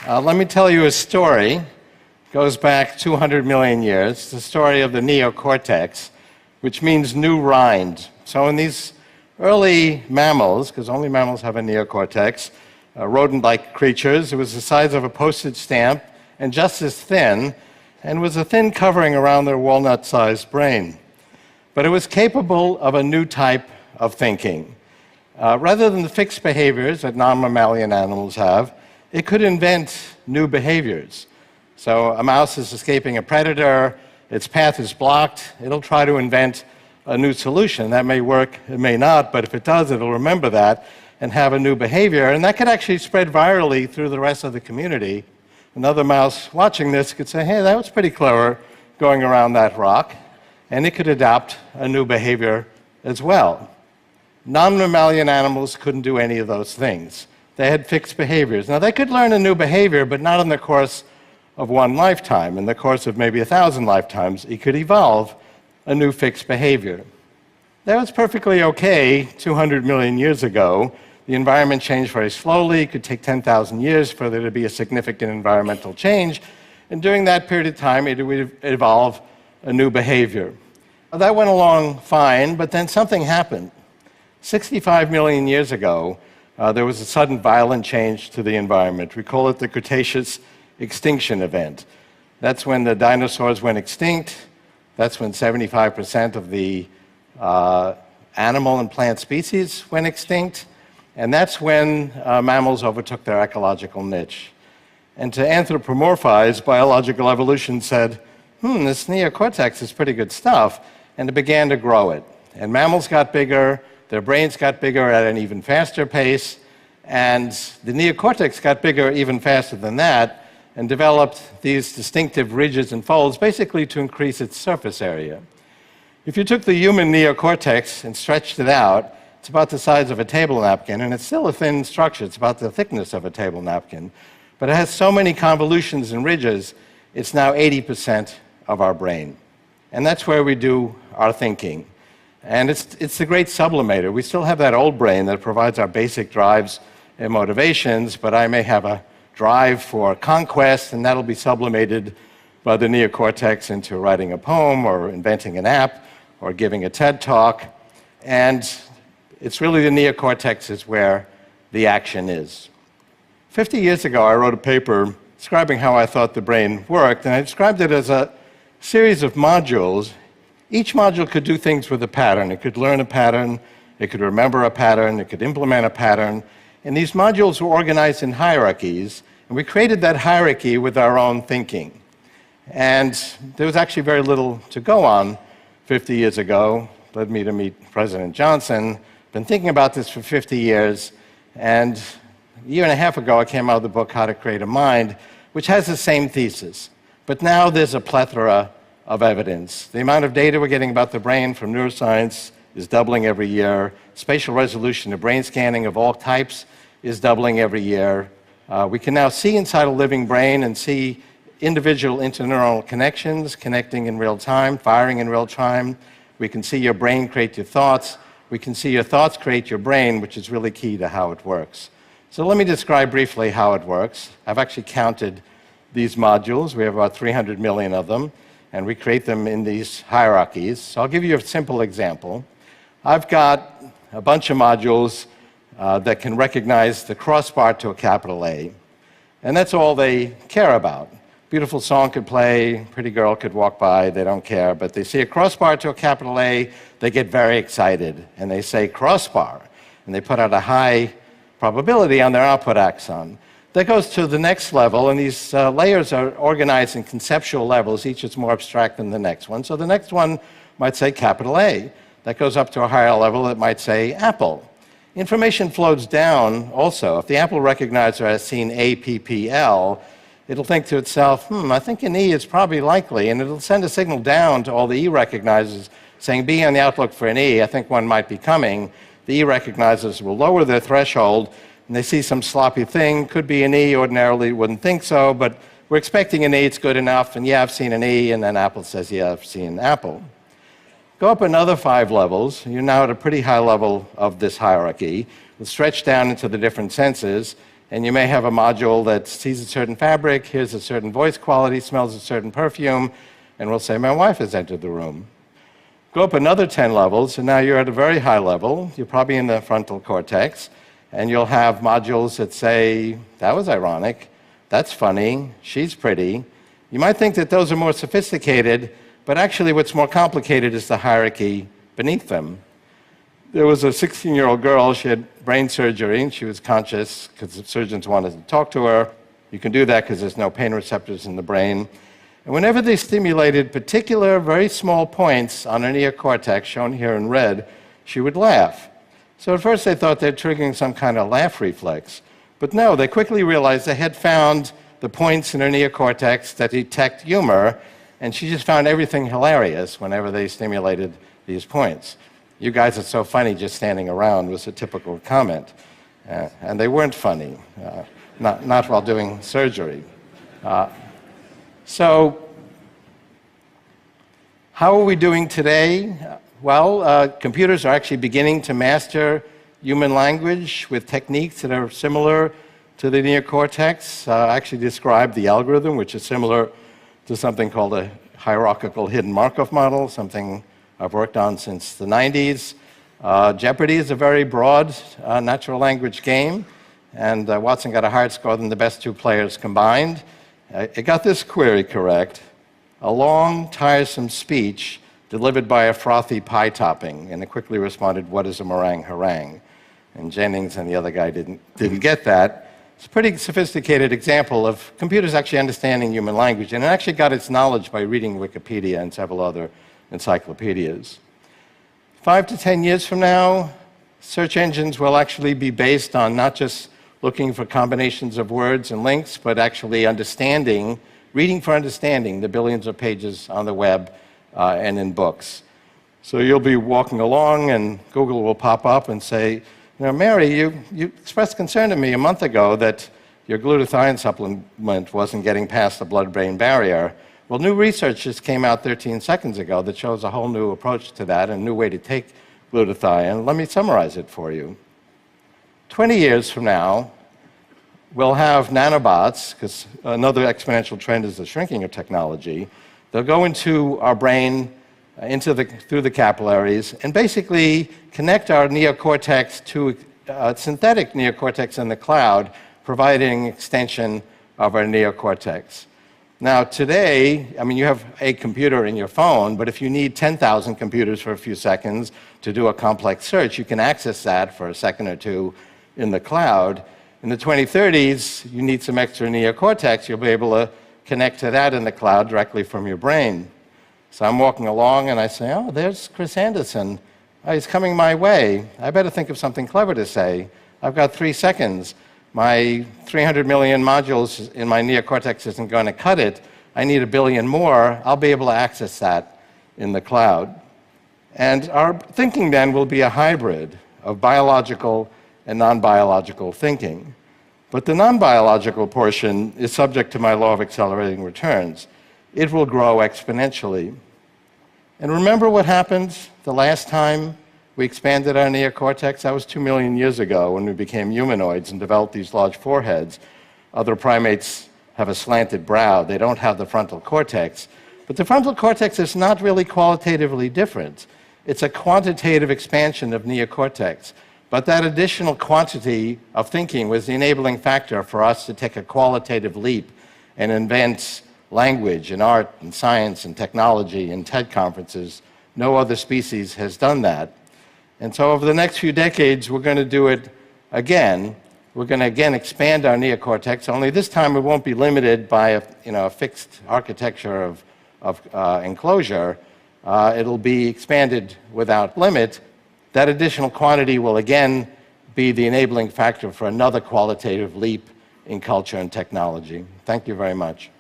Let me tell you a story. It goes back 200 million years. It's the story of the neocortex, which means new rind. So in these early mammals, because only mammals have a neocortex, rodent-like creatures, it was the size of a postage stamp and just as thin, and was a thin covering around their walnut-sized brain. But it was capable of a new type of thinking. Rather than the fixed behaviors that non-mammalian animals have, it could invent new behaviors. So a mouse is escaping a predator, its path is blocked, it'll try to invent a new solution. That may work, it may not, but if it does, it'll remember that and have a new behavior, and that could actually spread virally through the rest of the community. Another mouse watching this could say, hey, that was pretty clever going around that rock, and it could adopt a new behavior as well. Non-mammalian animals couldn't do any of those things. They had fixed behaviors. Now, they could learn a new behavior, but not in the course of one lifetime. In the course of maybe 1,000 lifetimes, it could evolve a new fixed behavior. That was perfectly okay 200 million years ago. The environment changed very slowly. It could take 10,000 years for there to be a significant environmental change. And during that period of time, it would evolve a new behavior. That went along fine, but then something happened. 65 million years ago, there was a sudden violent change to the environment. We call it the Cretaceous extinction event. That's when the dinosaurs went extinct. That's when 75% of the animal and plant species went extinct. And that's when mammals overtook their ecological niche. And to anthropomorphize, biological evolution said, this neocortex is pretty good stuff, and it began to grow it. And mammals got bigger, their brains got bigger at an even faster pace, and the neocortex got bigger even faster than that, and developed these distinctive ridges and folds, basically to increase its surface area. If you took the human neocortex and stretched it out, it's about the size of a table napkin, and it's still a thin structure. It's about the thickness of a table napkin. But it has so many convolutions and ridges, it's now 80% of our brain. And that's where we do our thinking. And it's the great sublimator. We still have that old brain that provides our basic drives and motivations, but I may have a drive for conquest, and that'll be sublimated by the neocortex into writing a poem or inventing an app or giving a TED talk. And it's really the neocortex is where the action is. 50 years ago, I wrote a paper describing how I thought the brain worked, and I described it as a series of modules. Each module could do things with a pattern. It could learn a pattern, it could remember a pattern, it could implement a pattern. And these modules were organized in hierarchies, and we created that hierarchy with our own thinking. And there was actually very little to go on 50 years ago. Led me to meet President Johnson. Been thinking about this for 50 years, and a year and a half ago I came out with the book How to Create a Mind, which has the same thesis. But now there's a plethora of evidence. The amount of data we're getting about the brain from neuroscience is doubling every year. Spatial resolution of brain scanning of all types is doubling every year. We can now see inside a living brain and see individual interneuronal connections connecting in real time, firing in real time. We can see your brain create your thoughts. We can see your thoughts create your brain, which is really key to how it works. So let me describe briefly how it works. I've actually counted these modules. We have about 300 million of them, and we create them in these hierarchies. So I'll give you a simple example. I've got a bunch of modules that can recognize the crossbar to a capital A, and that's all they care about. Beautiful song could play, pretty girl could walk by, they don't care, but they see a crossbar to a capital A, they get very excited, and they say crossbar, and they put out a high probability on their output axon. That goes to the next level, and these layers are organized in conceptual levels. Each is more abstract than the next one. So the next one might say capital A. That goes up to a higher level, it might say apple. Information flows down also. If the apple recognizer has seen APPL, it'll think to itself, I think an E is probably likely, and it'll send a signal down to all the E recognizers saying, be on the outlook for an E, I think one might be coming. The E recognizers will lower their threshold, and they see some sloppy thing, could be an E, ordinarily wouldn't think so, but we're expecting an E, it's good enough, and yeah, I've seen an E, and then Apple says, yeah, I've seen Apple. Go up another 5 levels, you're now at a pretty high level of this hierarchy. We'll stretch down into the different senses, and you may have a module that sees a certain fabric, hears a certain voice quality, smells a certain perfume, and will say, my wife has entered the room. Go up another 10 levels, and now you're at a very high level. You're probably in the frontal cortex, and you'll have modules that say, that was ironic, that's funny, she's pretty. You might think that those are more sophisticated, but actually what's more complicated is the hierarchy beneath them. There was a 16-year-old girl, she had brain surgery, and she was conscious because the surgeons wanted to talk to her. You can do that because there's no pain receptors in the brain. And whenever they stimulated particular, very small points on her neocortex, shown here in red, she would laugh. So at first they thought they're triggering some kind of laugh reflex. But no, they quickly realized they had found the points in her neocortex that detect humor, and she just found everything hilarious whenever they stimulated these points. You guys are so funny just standing around was a typical comment. And they weren't funny, not while doing surgery. So how are we doing today? Well, computers are actually beginning to master human language with techniques that are similar to the neocortex. I actually described the algorithm, which is similar to something called a hierarchical hidden Markov model, something I've worked on since the 90s. Jeopardy is a very broad natural language game, and Watson got a higher score than the best two players combined. It got this query correct: a long, tiresome speech delivered by a frothy pie topping, and it quickly responded, what is a meringue harangue? And Jennings and the other guy didn't get that. It's a pretty sophisticated example of computers actually understanding human language, and it actually got its knowledge by reading Wikipedia and several other encyclopedias. 5 to 10 years from now, search engines will actually be based on not just looking for combinations of words and links, but actually understanding, reading for understanding the billions of pages on the web and in books. So you'll be walking along and Google will pop up and say, Mary, you expressed concern to me a month ago that your glutathione supplement wasn't getting past the blood-brain barrier. Well, new research just came out 13 seconds ago that shows a whole new approach to that, a new way to take glutathione. Let me summarize it for you. 20 years from now, we'll have nanobots, because another exponential trend is the shrinking of technology. They'll go into our brain, through the capillaries, and basically connect our neocortex to a synthetic neocortex in the cloud, providing extension of our neocortex. Now, today, you have a computer in your phone, but if you need 10,000 computers for a few seconds to do a complex search, you can access that for a second or two in the cloud. In the 2030s, you need some extra neocortex. You'll be able to connect to that in the cloud directly from your brain. So I'm walking along, and I say, oh, there's Chris Anderson. Oh, he's coming my way. I better think of something clever to say. I've got 3 seconds. My 300 million modules in my neocortex isn't going to cut it. I need 1 billion more. I'll be able to access that in the cloud. And our thinking then will be a hybrid of biological and non-biological thinking. But the non-biological portion is subject to my law of accelerating returns. It will grow exponentially. And remember what happened the last time we expanded our neocortex? That was 2 million years ago when we became humanoids and developed these large foreheads. Other primates have a slanted brow. They don't have the frontal cortex. But the frontal cortex is not really qualitatively different. It's a quantitative expansion of neocortex. But that additional quantity of thinking was the enabling factor for us to take a qualitative leap and invent language and art and science and technology and TED conferences. No other species has done that. And so over the next few decades, we're going to do it again. We're going to again expand our neocortex, only this time it won't be limited by a fixed architecture of enclosure. It'll be expanded without limit. That additional quantity will again be the enabling factor for another qualitative leap in culture and technology. Thank you very much.